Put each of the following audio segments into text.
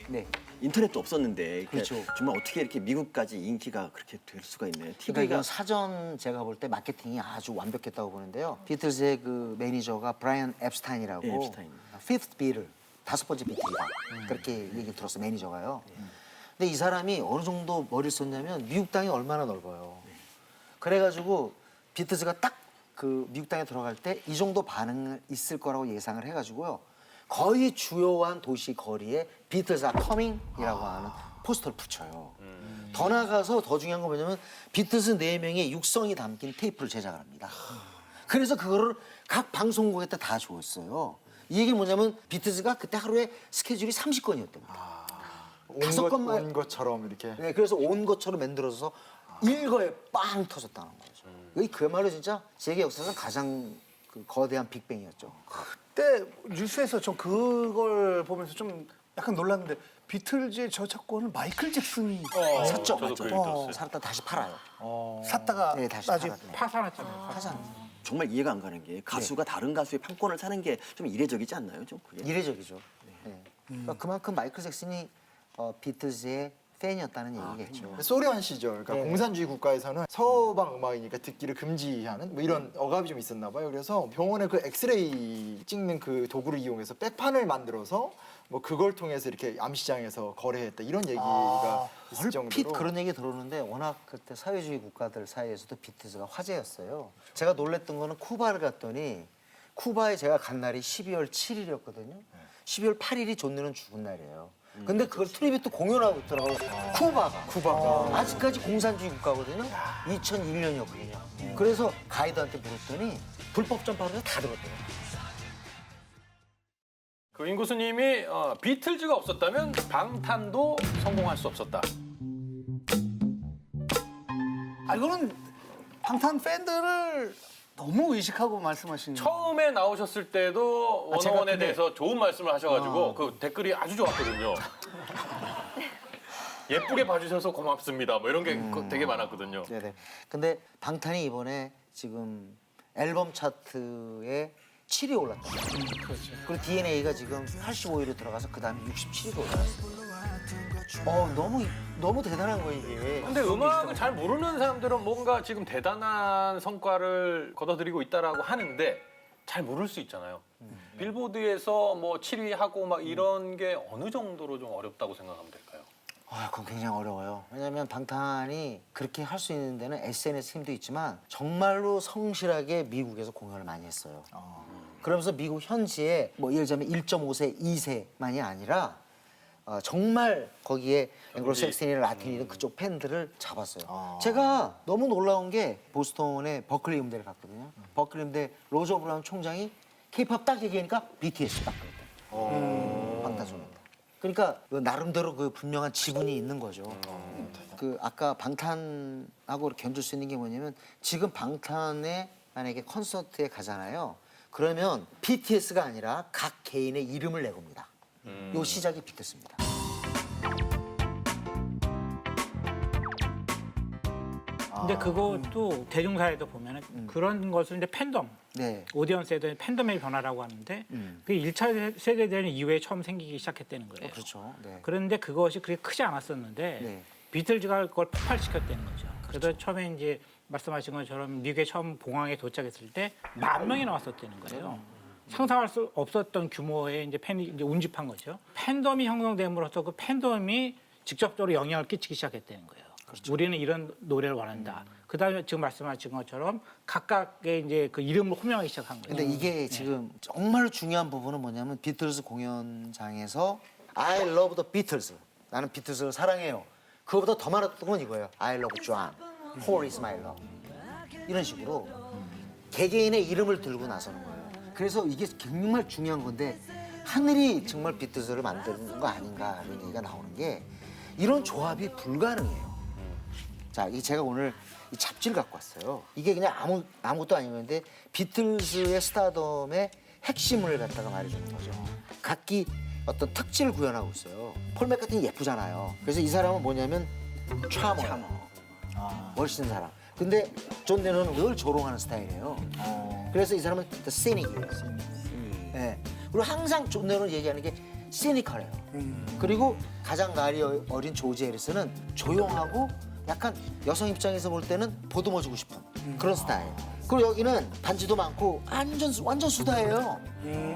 네. 인터넷도 없었는데 그렇죠. 정말 어떻게 이렇게 미국까지 인기가 그렇게 될 수가 있나요? 그러니까 TV가 이건 사전 제가 볼 때 마케팅이 아주 완벽했다고 보는데요. 비틀즈의 그 매니저가 브라이언 앱스타인이라고 네, 앱스타인. 피프트 비를 다섯 번째 비틀이다 그렇게 얘기 들었어 매니저가요. 근데 이 사람이 어느 정도 머리를 썼냐면 미국 땅이 얼마나 넓어요. 그래가지고 비틀즈가 딱 그 미국 땅에 들어갈 때 이 정도 반응 있을 거라고 예상을 해가지고요. 거의 주요한 도시 거리에 비틀즈 아 커밍이라고 하는 포스터를 붙여요. 더 나가서 더 중요한 건 뭐냐면 비틀즈 4명의 육성이 담긴 테이프를 제작을 합니다. 그래서 그거를 각 방송국에다 다 줬어요. 이 얘기는 뭐냐면 비틀즈가 그때 하루에 스케줄이 30건이었답니다. 다섯 건만 온 것처럼 이렇게. 네, 그래서 온 것처럼 만들어서 일거에 빵 터졌다는 거죠. 이게 그야말로 진짜 세계 역사상 가장 그 거대한 빅뱅이었죠. 그때 뉴스에서 전 그걸 보면서 좀 약간 놀랐는데 비틀즈의 저작권을 마이클 잭슨이 샀죠, 저도 맞죠? 그 얘기 들었어요. 샀다 다시 팔아요. 샀다가 네, 다시 나중에 팔았네. 파산했잖아요. 파산. 정말 이해가 안 가는 게 가수가 다른 가수의 판권을 사는 게 좀 이례적이지 않나요? 좀 그게. 이례적이죠. 네. 그러니까 그만큼 마이클 잭슨이 비틀즈의 팬이었다는 얘기겠죠. 소련 시절, 그러니까 네. 공산주의 국가에서는 서방 음악이니까 듣기를 금지하는 뭐 이런 억압이 좀 있었나 봐요. 그래서 병원에 그 엑스레이 찍는 그 도구를 이용해서 백판을 만들어서 뭐 그걸 통해서 이렇게 암시장에서 거래했다 이런 얘기가 있을 얼핏 정도로. 그런 얘기 들었는데 워낙 그때 사회주의 국가들 사이에서도 비틀즈가 화제였어요. 제가 놀랬던 거는 쿠바를 갔더니 쿠바에 제가 간 날이 12월 7일이었거든요. 12월 8일이 존 레논 죽은 날이에요. 근데 그걸 트리비트 공연하고 있더라고요. 쿠바가. 아직까지 공산주의 국가거든요. 2001년이었거든요. 그래서 가이드한테 물었더니 불법 점파로 다 들었대요. 그 임구수님이 비틀즈가 없었다면 방탄도 성공할 수 없었다. 이거는 방탄 팬들을 너무 의식하고 말씀하시는 거예요. 처음에 나오셨을 때도 제가 원어원에 근데- 대해서 좋은 말씀을 하셔가지고 그 댓글이 아주 좋았거든요. 예쁘게 봐주셔서 고맙습니다. 뭐 이런 게 되게 많았거든요. 네네. 근데 방탄이 이번에 지금 앨범 차트에 7위 올랐다. 그렇죠. 그리고 DNA가 지금 85위로 들어가서 그 다음에 67위로 올라갔어요. 너무 대단한 거예요 이게. 근데 음악을 잘 모르는 사람들은 뭔가 지금 대단한 성과를 거둬들이고 있다라고 하는데 잘 모를 수 있잖아요. 빌보드에서 뭐 7위 하고 막 이런 게 어느 정도로 좀 어렵다고 생각하면 될까요? 그건 굉장히 어려워요. 왜냐하면 방탄이 그렇게 할 수 있는 데는 SNS 힘도 있지만 정말로 성실하게 미국에서 공연을 많이 했어요. 그러면서 미국 현지에 뭐 예를 들자면 1.5세, 2세만이 아니라 정말 거기에 앵글로색슨이나 라틴이든 그쪽 팬들을 잡았어요. 제가 너무 놀라운 게 보스턴의 버클리 음대를 갔거든요. 버클리 음대 로저 브라운 총장이 케이팝 딱 얘기하니까 BTS 딱 그랬대요. 방탄소년단. 그러니까 그 나름대로 그 분명한 지분이 있는 거죠. 그 아까 방탄하고 견줄 수 있는 게 뭐냐면 지금 방탄에 만약에 콘서트에 가잖아요. 그러면 BTS가 아니라 각 개인의 이름을 내겁니다. 요 시작이 비틀즈입니다. 근데 그것도 대중사회도 보면은 그런 것을 이제 팬덤, 네. 오디언스에 팬덤의 변화라고 하는데 그게 1차 세계대전 이후에 처음 생기기 시작했다는 거예요. 그렇죠. 네. 그런데 그것이 그렇게 크지 않았었는데 네. 비틀즈가 그걸 폭발시켰다는 거죠. 그래서 처음에 이제 말씀하신 것처럼 미국에 처음 공항에 도착했을 때 10,000명이 나왔었다는 거예요. 상상할 수 없었던 규모의 이제 팬이 이제 운집한 거죠. 팬덤이 형성됨으로써 그 팬덤이 직접적으로 영향을 끼치기 시작했다는 거예요. 우리는 이런 노래를 원한다. 그다음에 지금 말씀하신 것처럼 각각의 이제 그 이름을 호명하기 시작한 거예요. 근데 이게 지금 정말 중요한 부분은 뭐냐면 비틀즈 공연장에서 I love the Beatles. 나는 비틀즈를 사랑해요. 그거보다 더 많았던 건 이거예요. I love John. Paul is my love. 이런 식으로 개개인의 이름을 들고 나서는 거예요. 그래서 이게 정말 중요한 건데 하늘이 정말 비틀즈를 만드는 거 아닌가 이런 얘기가 나오는 게 이런 조합이 불가능해요. 자, 이 제가 오늘 이 잡지를 갖고 왔어요. 이게 그냥 아무것도 아니었는데 비틀즈의 스타덤의 핵심을 갖다가 말해주는 거죠. 각기 어떤 특질을 구현하고 있어요. 폴 맥카트니 예쁘잖아요. 그래서 이 사람은 뭐냐면 차머. 멋있는 사람. 근데 존 레논은 늘 조롱하는 스타일이에요. 그래서 이 사람은 The Cynic이에요. 네. 그리고 항상 존 레논이 얘기하는 게 시니컬해요. 그리고 가장 나이 어린 조지 해리스는 조용하고 약간 여성 입장에서 볼 때는 보듬어주고 싶은 그런 스타일. 그리고 여기는 반지도 많고 완전 수다예요.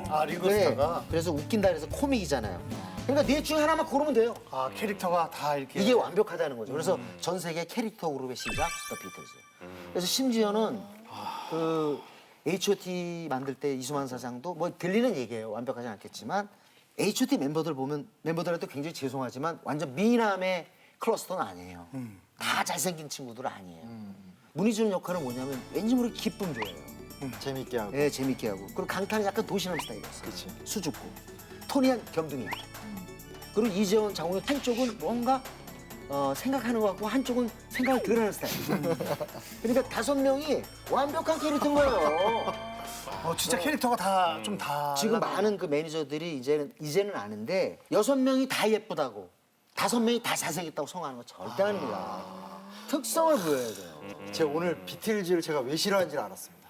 아 링거스타가 그래서 웃긴다 그래서 코믹이잖아요. 그러니까 넷 중에 하나만 고르면 돼요. 아 캐릭터가 다 이렇게 이게 완벽하다는 거죠. 그래서 전 세계 캐릭터 그룹의 시작, 더 비틀즈. 그래서 심지어는 그 H.O.T 만들 때 이수만 사장도 뭐 들리는 얘기예요. 완벽하지 않겠지만 H.O.T 멤버들 보면 멤버들한테 굉장히 죄송하지만 완전 미남의 클러스터는 아니에요. 다 잘생긴 친구들 아니에요. 문희 주는 역할은 뭐냐면 왠지 모르게 기쁨 줘요. 재밌게 하고. 예, 재밌게 하고. 그리고 강탄이 약간 도시남 스타일이었어. 그치. 수줍고. 토니한 겸둥이야. 그리고 이재원, 장호영 한쪽은 뭔가 생각하는 것 같고 한쪽은 생각을 덜 하는 스타일. 그러니까 5명이 완벽한 캐릭터인 거예요. 진짜 캐릭터가 다 좀 다 지금 많은 그 매니저들이 이제는 아는데 6명이 다 예쁘다고 5명이 다 잘생겼다고 성공하는 거 절대 아닙니다. 특성을 보여야 돼요. 제가 오늘 비틀즈를 제가 왜 싫어하는지를 알았습니다.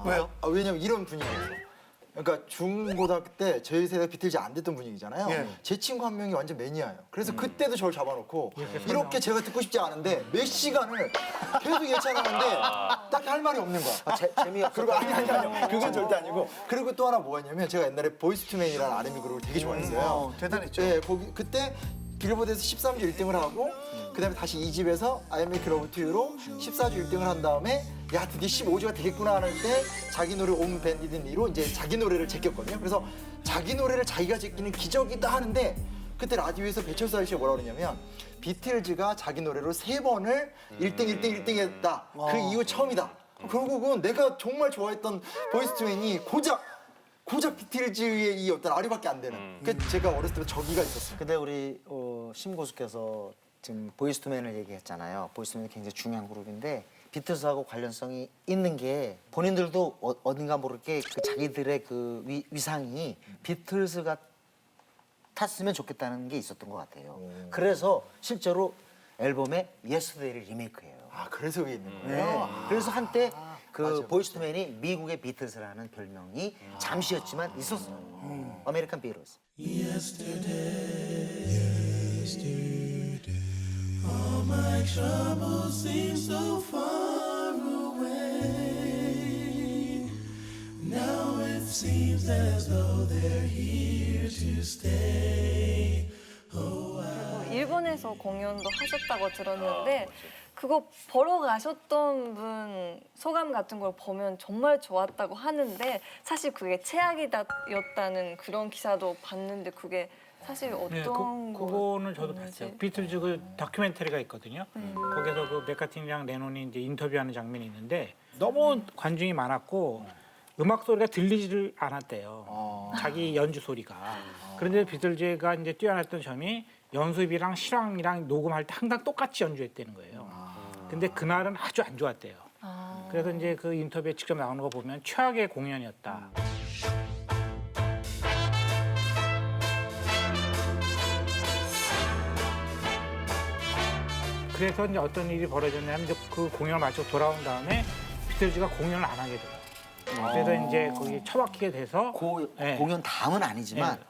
왜요? 왜냐면 이런 분위기예요. 그러니까 중고등학교 때 저희 세대 비틀즈 안 됐던 분위기잖아요. 예. 제 친구 한 명이 완전 매니아예요. 그래서 그때도 저를 잡아놓고 이렇게 제가 듣고 싶지 않은데 몇 시간을 계속 예찬하는데 딱히 할 말이 없는 거야. 재미없어. 그리고 아니 그건 절대 아니고. 그리고 또 하나 뭐였냐면 제가 옛날에 보이스투맨이라는 R&B 그룹을 되게 좋아했어요. 대단했죠. 네, 거기 그때 빌보드에서 13주 1등을 하고 그다음에 다시 2집에서 I Make Love to You로 14주 1등을 한 다음에 야 드디어 15주가 되겠구나 하는 때 자기 노래 온 밴디드 니로 이제 자기 노래를 제꼈거든요. 그래서 자기 노래를 자기가 제끼는 기적이다 하는데 그때 라디오에서 배철수 아저씨가 뭐라 그러냐면 비틀즈가 자기 노래로 3번을 1등 했다. 그 이후 처음이다. 결국은 내가 정말 좋아했던 보이스투맨이 고작 비틀즈의 이 어떤 아리밖에 안 되는. 그러니까 제가 어렸을 때 저기가 있었어요. 근데 우리 심고수께서 지금 보이스투맨을 얘기했잖아요. 보이스투맨이 굉장히 중요한 그룹인데 비틀즈하고 관련성이 있는 게 본인들도 어딘가 모르게 그 자기들의 그 위상이 비틀즈가 탔으면 좋겠다는 게 있었던 것 같아요. 그래서 실제로 앨범에 예스터데이를 리메이크해요. 아 그래서 그게 있는 거예요. 네. 그래서 한때 그 맞아요. 보이스투맨이 미국의 비틀즈라는 별명이 잠시였지만 있었어요. 아메리칸 비틀즈. 일본에서 공연도 하셨다고 들었는데 그거 보러 가셨던 분 소감 같은 걸 보면 정말 좋았다고 하는데 사실 그게 최악이었다는 그런 기사도 봤는데 그게 사실 네, 어떤 그거는 저도 건지. 봤어요. 비틀즈 그 다큐멘터리가 있거든요. 거기서 그 맥카트니랑 레논이 이제 인터뷰하는 장면이 있는데 너무 관중이 많았고 음악 소리가 들리지를 않았대요. 자기 연주 소리가. 그런데 비틀즈가 이제 뛰어났던 점이 연습이랑 실황이랑 녹음할 때 항상 똑같이 연주했다는 거예요. 근데 그날은 아주 안 좋았대요. 그래서 이제 그 인터뷰에 직접 나오는 거 보면 최악의 공연이었다. 그래서 이제 어떤 일이 벌어졌냐면 이제 그 공연을 마치고 돌아온 다음에 비틀즈가 공연을 안 하게 돼요. 그래서 이제 거기 처박히게 돼서 네. 공연 다음은 아니지만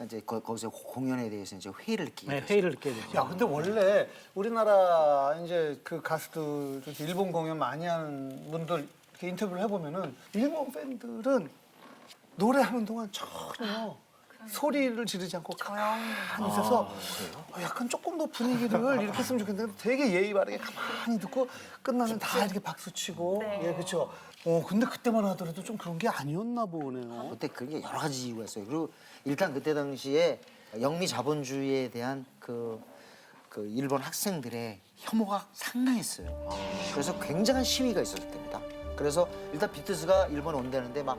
이제 거기서 공연에 대해서 이제 회의를 느끼게 네, 됐어요. 회의를 느끼게 되죠. 야, 근데 원래 우리나라 이제 그 가수들 이렇게 일본 공연 많이 하는 분들 이렇게 인터뷰를 해보면은 일본 팬들은 노래하는 동안 전혀 소리를 지르지 않고 가만히 있어서 약간 조금 더 분위기를 이렇게 했으면 좋겠는데 되게 예의 바르게 가만히 듣고 끝나면 다 이렇게 박수 치고 네. 예 그렇죠. 근데 그때만 하더라도 좀 그런 게 아니었나 보네요. 그때 그게 여러 가지 이유가 있어요. 그리고 일단 그때 당시에 영미 자본주의에 대한 그 일본 학생들의 혐오가 상당했어요. 그래서 굉장한 시위가 있었을 때입니다. 그래서 일단 비틀즈가 일본에 온다는데 막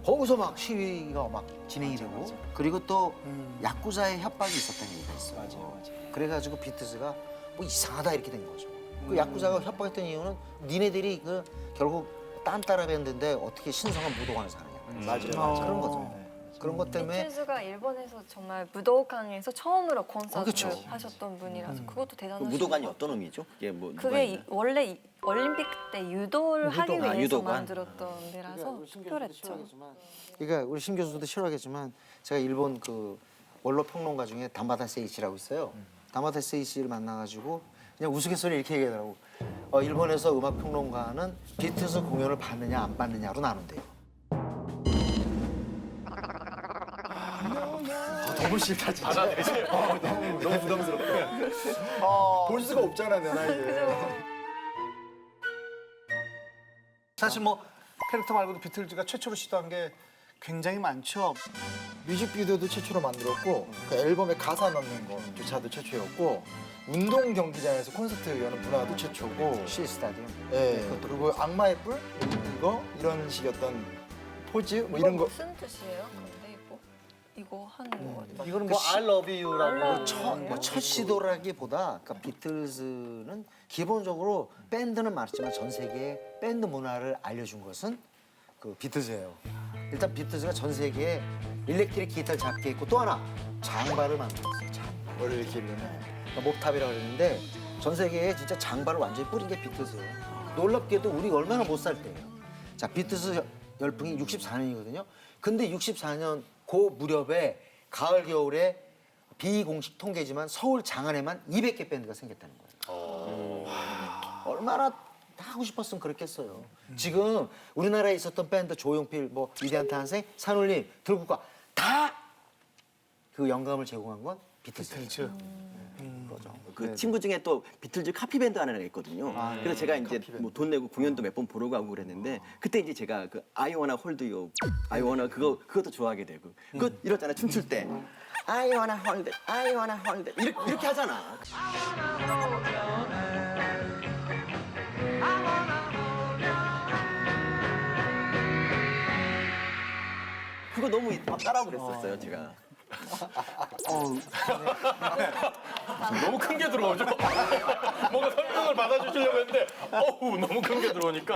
거기서 막 시위가 막 진행이 되고 그리고 또 야쿠자의 협박이 있었다는 얘기가 있어요. 맞아요. 그래가지고 비틀즈가 뭐 이상하다 이렇게 된 거죠. 그 야쿠자가 협박했던 이유는 니네들이 그 결국 딴따라 밴드인데 어떻게 신성한 무도관을 사느냐. 맞아요. 그런 거죠. 그런 것 때문에 비틀즈가 일본에서 정말 무도칸에서 처음으로 콘서트 그쵸. 하셨던 분이라서 그것도 그 대단하신 무도관이 것 어떤 의미죠? 이게 뭐 누가 그게 있나요? 원래 올림픽 때 유도를 하기 유도관. 위해서 유도관. 만들었던 데라서 특별했죠. 그러니까 우리 심 교수도 싫어하겠지만 제가 일본 그 원로 평론가 중에 담바다 세이치라고 있어요. 담바다 세이치를 만나가지고 그냥 우스갯소리 이렇게 얘기하더라고. 일본에서 음악 평론가는 비틀즈 공연을 봤느냐 안 봤느냐로 나눈대요. 너무 싫다 진짜. 받아들이세요. 너무 부담스럽다. 볼 수가 없잖아 내 나이에. 사실 뭐 캐릭터 말고도 비틀즈가 최초로 시도한 게 굉장히 많죠. 뮤직비디오도 최초로 만들었고 그 앨범에 가사 넣는 거조차도 최초였고 운동 경기장에서 콘서트 여는 문화도 최초고. 시 스타디움. 예. 그리고 악마의 뿔 이거 이런 식이었던 포즈 뭐 이런 거. 무슨 뜻이에요? 근데 이거 하는 거 이거는 뭐 I love you라고 첫 시도라기보다 그러니까 비틀즈는 기본적으로 밴드는 많았지만 전 세계에 밴드 문화를 알려준 것은 그 비틀즈예요. 일단 비틀즈가 전 세계에 일렉트릭 기타를 잡게 했고 또 하나 장발을 만들었어요. 장발. 머리를 기르는. 그러니까 몹탑이라고 그러는데 전 세계에 진짜 장발을 완전히 뿌린 게 비틀즈예요. 놀랍게도 우리 얼마나 못 살 때예요. 자, 비틀즈 열풍이 64년이거든요. 근데 64년 그 무렵에 가을 겨울에 비공식 통계지만 서울 장안에만 200개 밴드가 생겼다는 거예요. 얼마나 하고 싶었으면 그랬겠어요. 지금 우리나라에 있었던 밴드 조용필, 뭐 위대한 탄생, 산울림, 들국화 다 그 영감을 제공한 건 비틀즈. 거죠. 그 친구 중에 또 비틀즈 카피 밴드 하나가 있거든요. 그래서 제가 이제 뭐 돈 내고 공연도 몇 번 보러 가고 그랬는데 그때 이제 제가 그 I wanna hold you, I wanna 그것도 좋아하게 되고 그거 이렇잖아 춤출 때 I wanna hold it, I wanna hold it 이렇게 하잖아. 그거 너무 막 따라하고 그랬었어요 제가. 너무 큰 게 들어오죠. 뭔가 설명을 받아주시려고 했는데 어우 너무 큰 게 들어오니까.